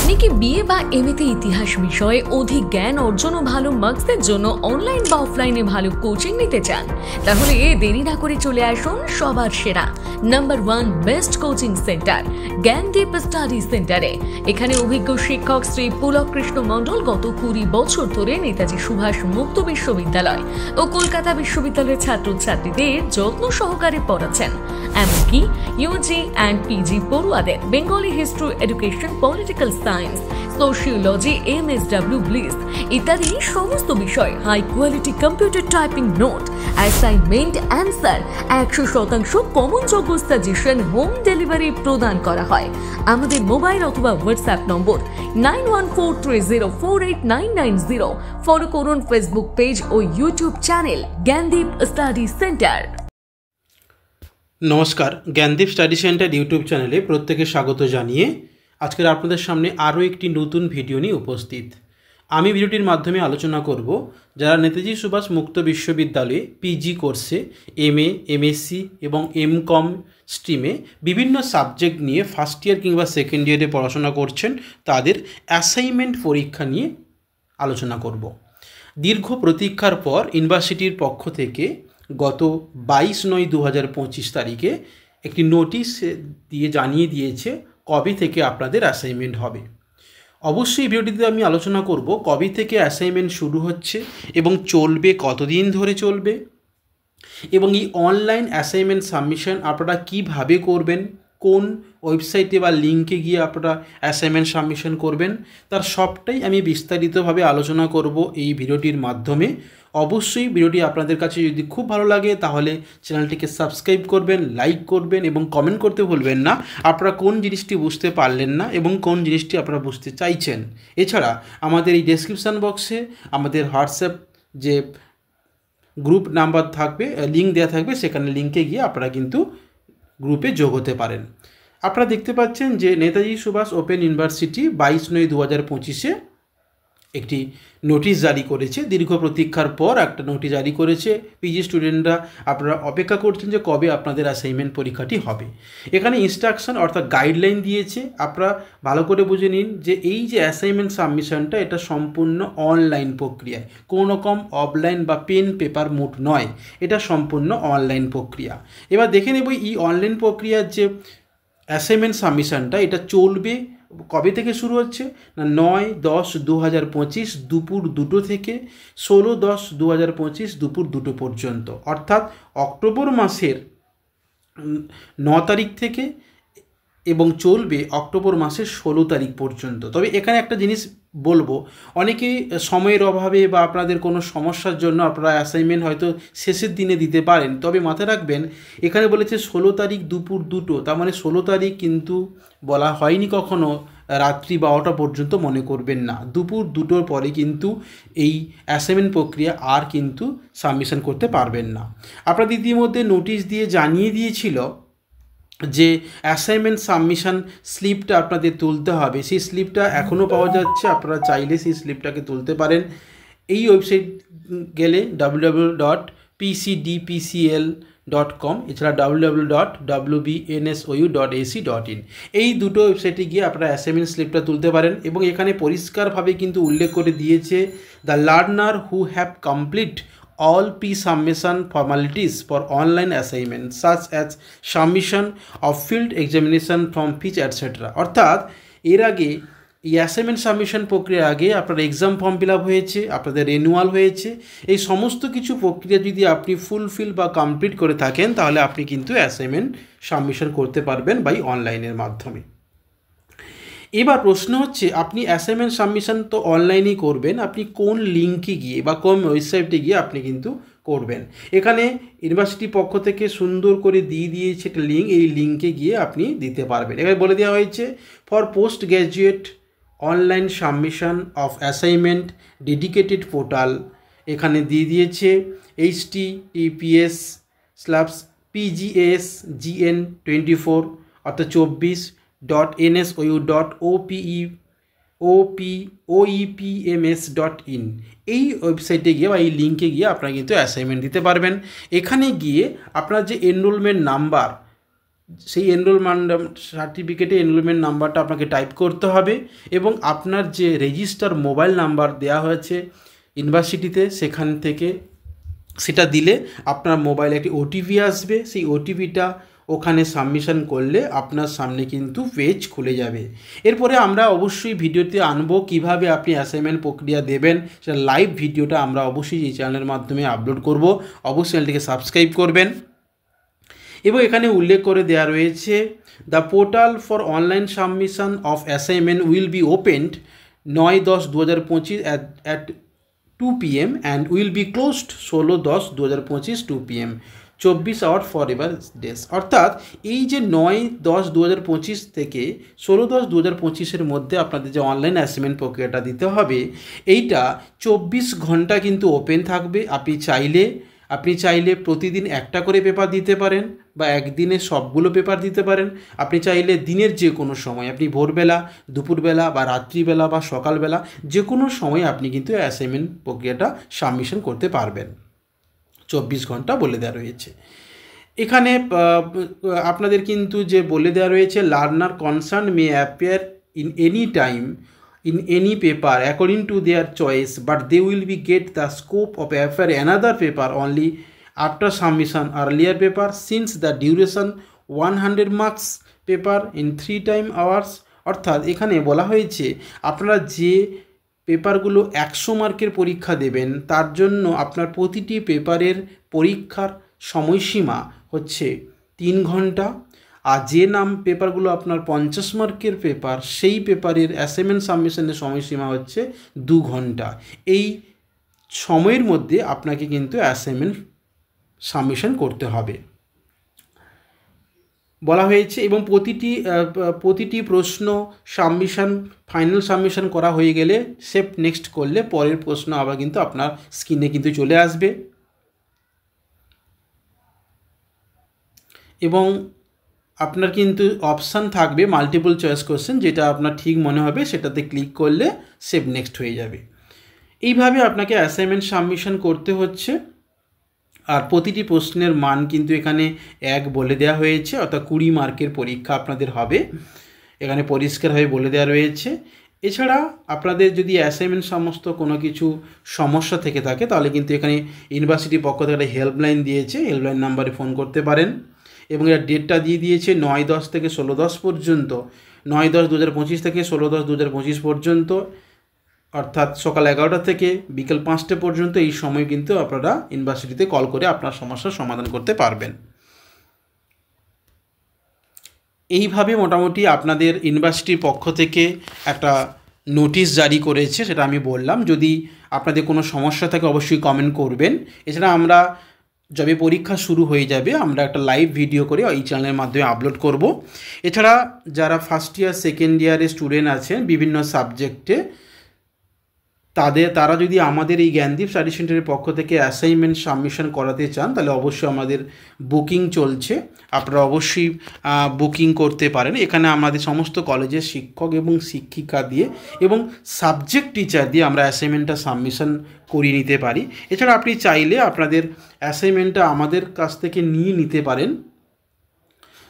আপনি কি বিএ বা এমএতে ইতিহাস বিষয়ে অধিক জ্ঞান অর্জন ও ভালো মার্কসের জন্য অনলাইন বা অফলাইনে ভালো কোচিং নিতে চান? তাহলে দেরি না করে চলে আসুন সবার সেরা number 1 best coaching centre Gyandeep study সেন্টারে। এখানে অভিজ্ঞ শিক্ষক শ্রী পুলক কৃষ্ণ মণ্ডল গত 20 বছর ধরে নেতাজি সুভাষ মুক্ত বিশ্ববিদ্যালয় ও কলকাতা বিশ্ববিদ্যালয়ের ছাত্রছাত্রীদের যত্ন সহকারে পড়াচ্ছেন। এমনকি ইউজি অ্যান্ড পিজি পড়ুয়াদের Bengali history, education, political science, sociology, MSW, BLIS ইত্যাদি সমস্ত বিষয় high quality computer typing note, assignment, answer 100% common যোগ্য সাজেশন হোম ডেলিভারি প্রদান করা হয়। আমাদের মোবাইল অথবা হোয়াটসঅ্যাপ নম্বর 9143048990। ফলো করুন ফেসবুক পেজ ও YouTube channel Gyandeep study centre. নমস্কার, জ্ঞানদীপ স্টাডি সেন্টার ইউটিউব চ্যানেলে প্রত্যেকে স্বাগত জানিয়ে আজকের আপনাদের সামনে আরও একটি নতুন ভিডিও নিয়ে উপস্থিত। আমি ভিডিওটির মাধ্যমে আলোচনা করব যারা নেতাজি সুভাষ মুক্ত বিশ্ববিদ্যালয়ে পিজি কোর্সে এমএ, এমএসসি এবং এমকম স্ট্রিমে বিভিন্ন সাবজেক্ট নিয়ে ফার্স্ট ইয়ার কিংবা সেকেন্ড ইয়ারে পড়াশোনা করছেন, তাদের অ্যাসাইনমেন্ট পরীক্ষা নিয়ে আলোচনা করব। দীর্ঘ প্রতীক্ষার পর ইউনিভার্সিটির পক্ষ থেকে গত 22/9/2025 তারিখে একটি নোটিশ দিয়ে জানিয়ে দিয়েছে কবে থেকে আপনাদের অ্যাসাইনমেন্ট হবে। অবশ্যই ভিডিওটিতে আমি আলোচনা করব কবে থেকে অ্যাসাইনমেন্ট শুরু হচ্ছে এবং চলবে কতদিন ধরে চলবে, এবং এই অনলাইন অ্যাসাইনমেন্ট সাবমিশন আপনারা কিভাবে করবেন, কোন ওয়েবসাইটে বা লিঙ্কে গিয়ে আপনারা অ্যাসাইনমেন্ট সাবমিশন করবেন, তার সবটাই আমি বিস্তারিতভাবে আলোচনা করব এই ভিডিওটির মাধ্যমে। অবশ্যই ভিডিওটি আপনাদের কাছে যদি খুব ভালো লাগে তাহলে চ্যানেলটিকে সাবস্ক্রাইব করবেন, লাইক করবেন এবং কমেন্ট করতে ভুলবেন না আপনারা কোন জিনিসটি বুঝতে পারলেন না এবং কোন জিনিসটি আপনারা বুঝতে চাইছেন। এছাড়া আমাদের এই ডেসক্রিপশান বক্সে আমাদের হোয়াটসঅ্যাপ যে গ্রুপ নাম্বার থাকবে, লিঙ্ক দেওয়া থাকবে, সেখানে লিঙ্কে গিয়ে আপনারা কিন্তু গ্রুপে যোগ হতে পারেন। আপনারা দেখতে পাচ্ছেন যে নেতাজি সুভাষ ওপেন ইউনিভার্সিটি 22/9/2025 একটি নোটিশ জারি করেছে। দীর্ঘ প্রতীক্ষার পর একটা নোটিশ জারি করেছে। পিজি স্টুডেন্টরা আপনারা অপেক্ষা করছেন যে কবে আপনাদের অ্যাসাইনমেন্ট পরীক্ষাটি হবে। এখানে ইনস্ট্রাকশন অর্থাৎ গাইডলাইন দিয়েছে, আপনারা ভালো করে বুঝে নিন যে এই যে অ্যাসাইনমেন্ট সাবমিশনটা এটা সম্পূর্ণ অনলাইন প্রক্রিয়ায়, কোনো রকম অফলাইন বা পেন পেপার মোড নয়, এটা সম্পূর্ণ অনলাইন প্রক্রিয়া। এবার দেখে নেব এই অনলাইন প্রক্রিয়ার যে অ্যাসাইনমেন্ট সাবমিশনটা এটা চলবে কবে থেকে শুরু হচ্ছে না 9/10/2025 দুপুর 2টো থেকে 16/10/2025 দুপুর 2টো পর্যন্ত, অর্থাৎ অক্টোবর মাসের 9 তারিখ থেকে এবং চলবে অক্টোবর মাসের 16 তারিখ পর্যন্ত। তবে এখানে একটা জিনিস বলবো, অনেকেই সময়ের অভাবে বা আপনাদের কোনো সমস্যার জন্য আপনারা অ্যাসাইনমেন্ট হয়তো শেষের দিনে দিতে পারেন, তবে মাথায় রাখবেন এখানে বলেছে 16 তারিখ দুপুর 2টো, তার মানে 16 তারিখ কিন্তু বলা হয়নি কখনো রাত্রি 12টা পর্যন্ত মনে করবেন না। দুপুর 2টোর পরে কিন্তু এই অ্যাসাইনমেন্ট প্রক্রিয়া আর কিন্তু সাবমিশন করতে পারবেন না। আপনাদের ইতিমধ্যে নোটিশ দিয়ে জানিয়ে দিয়েছিল যে অ্যাসাইনমেন্ট সাবমিশন স্লিপটা আপনাদের তুলতে হবে। সেই স্লিপটা এখনও পাওয়া যাচ্ছে, আপনারা চাইলে সেই স্লিপটাকে তুলতে পারেন। এই ওয়েবসাইট গেলে www.pcdpcl.com, এছাড়া www.wbnsou.ac.in, এই দুটো ওয়েবসাইটে গিয়ে আপনারা অ্যাসাইনমেন্ট স্লিপটা তুলতে পারেন। এবং এখানে পরিষ্কারভাবে কিন্তু উল্লেখ করে দিয়েছে the learner who have complete all pre-submission formalities for online assignment such as submission of field examination from pitch etc. অর্থাৎ এর আগে এই অ্যাসাইনমেন্ট সাবমিশন প্রক্রিয়ার আগে আপনার এক্সাম ফর্ম ফিল আপ হয়েছে, আপনাদের রেনুয়াল হয়েছে, এই সমস্ত কিছু প্রক্রিয়া যদি আপনি ফুলফিল বা কমপ্লিট করে থাকেন তাহলে আপনি কিন্তু অ্যাসাইনমেন্ট সাবমিশন করতে পারবেন বাই অনলাইনের মাধ্যমে। এবার প্রশ্ন হচ্ছে আপনি অ্যাসাইনমেন্ট সাবমিশন তো অনলাইনেই করবেন, আপনি কোন লিঙ্কে গিয়ে বা কোন ওয়েবসাইটে গিয়ে আপনি কিন্তু করবেন। এখানে ইউনিভার্সিটির পক্ষ থেকে সুন্দর করে দিয়ে দিয়েছে একটা লিঙ্ক, এই লিঙ্কে গিয়ে আপনি দিতে পারবেন। এখানে বলে দেওয়া হয়েছে for post graduate online submission of assignment dedicated portal, এখানে দিয়ে দিয়েছে https://pgsgn24 অর্থাৎ 24.NSOU.OPEPMS.in, এই ওয়েবসাইটে গিয়ে বা এই লিঙ্কে গিয়ে আপনারা কিন্তু অ্যাসাইনমেন্ট দিতে পারবেন। এখানে গিয়ে আপনার যে এনরোলমেন্ট নাম্বার সেই এনরোলমেন্ট সার্টিফিকেটে এনরোলমেন্ট নাম্বারটা আপনাকে টাইপ করতে হবে এবং আপনার যে রেজিস্টার মোবাইল নাম্বার দেওয়া হয়েছে ইউনিভার্সিটিতে সেখান থেকে সেটা দিলে আপনার মোবাইলে একটি ওটিপি আসবে। সেই ওটিপিটা ওখানে সাবমিশন করলে আপনার সামনে কিন্তু পেজ খুলে যাবে। এরপরে আমরা অবশ্যই ভিডিওতে আনবো কিভাবে আপনি অ্যাসাইনমেন্ট প্রক্রিয়া দেবেন, সেটা লাইভ ভিডিওটা আমরা অবশ্যই এই চ্যানেলের মাধ্যমে আপলোড করব। অবশ্যই চ্যানেলটিকে সাবস্ক্রাইব করবেন। এবং এখানে উল্লেখ করে দেওয়া রয়েছে the portal for online submission of assignment will be opened 9/10/2025 at 2 PM and will be closed 16/10/2025 2 PM 24 hour for ever days. অর্থাৎ এই যে 9/10/2025 থেকে 16/10/2025 মধ্যে আপনাদের যে অনলাইন অ্যাসাইনমেন্ট প্রক্রিয়াটা দিতে হবে এইটা 24 ঘন্টা কিন্তু ওপেন থাকবে। আপনি চাইলে প্রতিদিন একটা করে পেপার দিতে পারেন বা একদিনে সবগুলো পেপার দিতে পারেন। আপনি চাইলে দিনের যে কোনো সময়, আপনি ভোরবেলা, দুপুরবেলা বা রাত্রিবেলা বা সকালবেলা যে কোনো সময় আপনি কিন্তু অ্যাসাইনমেন্ট প্রক্রিয়াটা সাবমিশন করতে পারবেন। 24 ঘন্টা বলে দেওয়া রয়েছে এখানে। আপনাদের কিন্তু যে বলে দেওয়া রয়েছে learner concern May appear in any time in any paper according to their choice, but they will be get the scope of appear another paper only after submission earlier paper, since the duration 100 marks paper in 3 time hours। অর্থাৎ এখানে বলা হয়েছে আপনারা যে পেপারগুলো 100 মার্কের পরীক্ষা দেবেন তার জন্য আপনার প্রতিটি পেপারের পরীক্ষার সময়সীমা হচ্ছে 3 ঘন্টা। আর যে পেপারগুলো আপনার 50 মার্কের পেপার সেই পেপারের অ্যাসাইনমেন্ট সাবমিশনের সময়সীমা হচ্ছে 2 ঘন্টা। এই সময়ের মধ্যে আপনাকে কিন্তু অ্যাসাইনমেন্ট সাবমিশন করতে হবে বলা হয়েছে। এবং প্রতিটি প্রশ্ন ফাইনাল সাবমিশন করা হয়ে গেলে সেভ নেক্সট করলে পরের প্রশ্ন আবার কিন্তু আপনার স্ক্রিনে কিন্তু চলে আসবে। এবং আপনার কিন্তু অপশান থাকবে মাল্টিপল চয়েস কোশ্চেন, যেটা আপনার ঠিক মনে হবে সেটাতে ক্লিক করলে সেভ নেক্সট হয়ে যাবে। এইভাবে আপনাকে অ্যাসাইনমেন্ট সাবমিশন করতে হচ্ছে। আর প্রতিটি প্রশ্নের মান কিন্তু এখানে 1 বলে দেওয়া হয়েছে, অর্থাৎ 20 মার্কের পরীক্ষা আপনাদের হবে, এখানে পরিষ্কারভাবে বলে দেওয়া রয়েছে। এছাড়া আপনাদের যদি অ্যাসাইনমেন্ট সমস্ত কোনো কিছু সমস্যা থেকে থাকে তাহলে কিন্তু এখানে ইউনিভার্সিটির পক্ষ থেকে একটা হেল্পলাইন দিয়েছে, হেল্পলাইন নাম্বারে ফোন করতে পারেন। এবং এর ডেটটা দিয়ে দিয়েছে 9/10 থেকে 16/10 পর্যন্ত, 9/10/2025 থেকে 16/10/2025 পর্যন্ত, অর্থাৎ সকাল 11টা থেকে বিকেল 5টা পর্যন্ত। এই সময় কিন্তু আপনারা ইউনিভার্সিটিতে কল করে আপনার সমস্যার সমাধান করতে পারবেন। এইভাবে মোটামুটি আপনাদের ইউনিভার্সিটির পক্ষ থেকে একটা নোটিশ জারি করেছে, সেটা আমি বললাম। যদি আপনাদের কোনো সমস্যা থাকে অবশ্যই কমেন্ট করবেন। এছাড়া আমরা যবে পরীক্ষা শুরু হয়ে যাবে আমরা একটা লাইভ ভিডিও করে এই চ্যানেলের মাধ্যমে আপলোড করব। এছাড়া যারা ফার্স্ট ইয়ার সেকেন্ড ইয়ারের স্টুডেন্ট আছেন বিভিন্ন সাবজেক্টে তারা যদি আমাদের এই জ্ঞানদীপ স্টাডি সেন্টারের পক্ষ থেকে অ্যাসাইনমেন্ট সাবমিশন করাতে চান তাহলে অবশ্যই আমাদের বুকিং চলছে, আপনারা অবশ্যই বুকিং করতে পারেন। এখানে আমাদের সমস্ত কলেজের শিক্ষক এবং শিক্ষিকা দিয়ে এবং সাবজেক্ট টিচার দিয়ে আমরা অ্যাসাইনমেন্টটা সাবমিশন করিয়ে নিতে পারি। এছাড়া আপনি চাইলে আপনাদের অ্যাসাইনমেন্টটা আমাদের কাছ থেকে নিয়ে নিতে পারেন,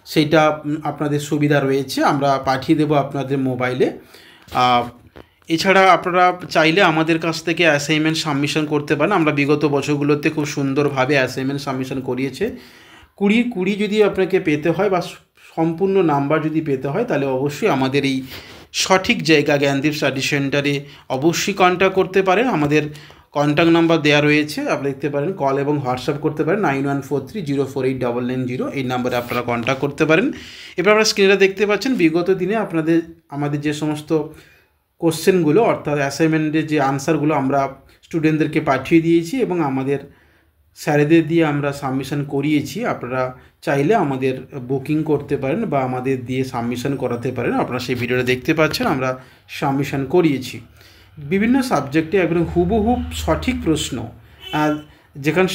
সেইটা আপনাদের সুবিধা রয়েছে, আমরা পাঠিয়ে দেবো আপনাদের মোবাইলে। এছাড়া আপনারা চাইলে আমাদের কাছ থেকে অ্যাসাইনমেন্ট সাবমিশন করতে পারেন। আমরা বিগত বছরগুলোতে খুব সুন্দরভাবে অ্যাসাইনমেন্ট সাবমিশন করিয়েছে। 20 যদি আপনাকে পেতে হয় বা সম্পূর্ণ নাম্বার যদি পেতে হয় তাহলে অবশ্যই আমাদের এই সঠিক জায়গা জ্ঞানদীপ স্টাডি সেন্টারে অবশ্যই কন্ট্যাক্ট করতে পারেন। আমাদের কন্ট্যাক্ট নাম্বার দেওয়া রয়েছে, আপনি দেখতে পারেন, কল এবং হোয়াটসঅ্যাপ করতে পারেন 9143048990 এই নাম্বারে আপনারা কন্ট্যাক্ট করতে পারেন। এবার আপনারা স্ক্রিনে দেখতে পাচ্ছেন বিগত দিনে আমাদের যে সমস্ত কোশ্চেনগুলো অর্থাৎ অ্যাসাইনমেন্টের যে আনসারগুলো আমরা স্টুডেন্টদেরকে পাঠিয়ে দিয়েছি এবং আমাদের স্যারেদের দিয়ে আমরা সাবমিশন করিয়েছি। আপনারা চাইলে আমাদের বুকিং করতে পারেন বা আমাদের দিয়ে সাবমিশন করাতে পারেন। আপনারা সেই ভিডিওটা দেখতে পাচ্ছেন, আমরা সাবমিশন করিয়েছি বিভিন্ন সাবজেক্টে একদম হুবহুব সঠিক প্রশ্ন,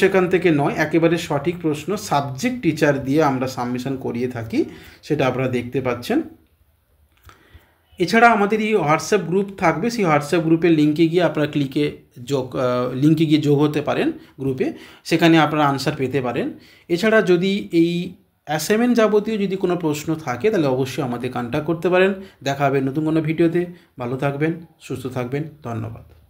সেখান থেকে নয়, একেবারে সঠিক প্রশ্ন সাবজেক্ট টিচার দিয়ে আমরা সাবমিশন করিয়ে থাকি, সেটা আপনারা দেখতে পাচ্ছেন। এছাড়া আমাদের এই হোয়াটসঅ্যাপ গ্রুপ থাকবে, সেই হোয়াটসঅ্যাপ গ্রুপের লিঙ্কে গিয়ে আপনারা যোগ হতে পারেন গ্রুপে, সেখানে আপনারা আনসার পেতে পারেন। এছাড়া যদি এই অ্যাসাইনমেন্ট যাবতীয় যদি কোনো প্রশ্ন থাকে তাহলে অবশ্যই আমাদের কন্ট্যাক্ট করতে পারেন। দেখা হবে নতুন কোনো ভিডিওতে। ভালো থাকবেন, সুস্থ থাকবেন, ধন্যবাদ।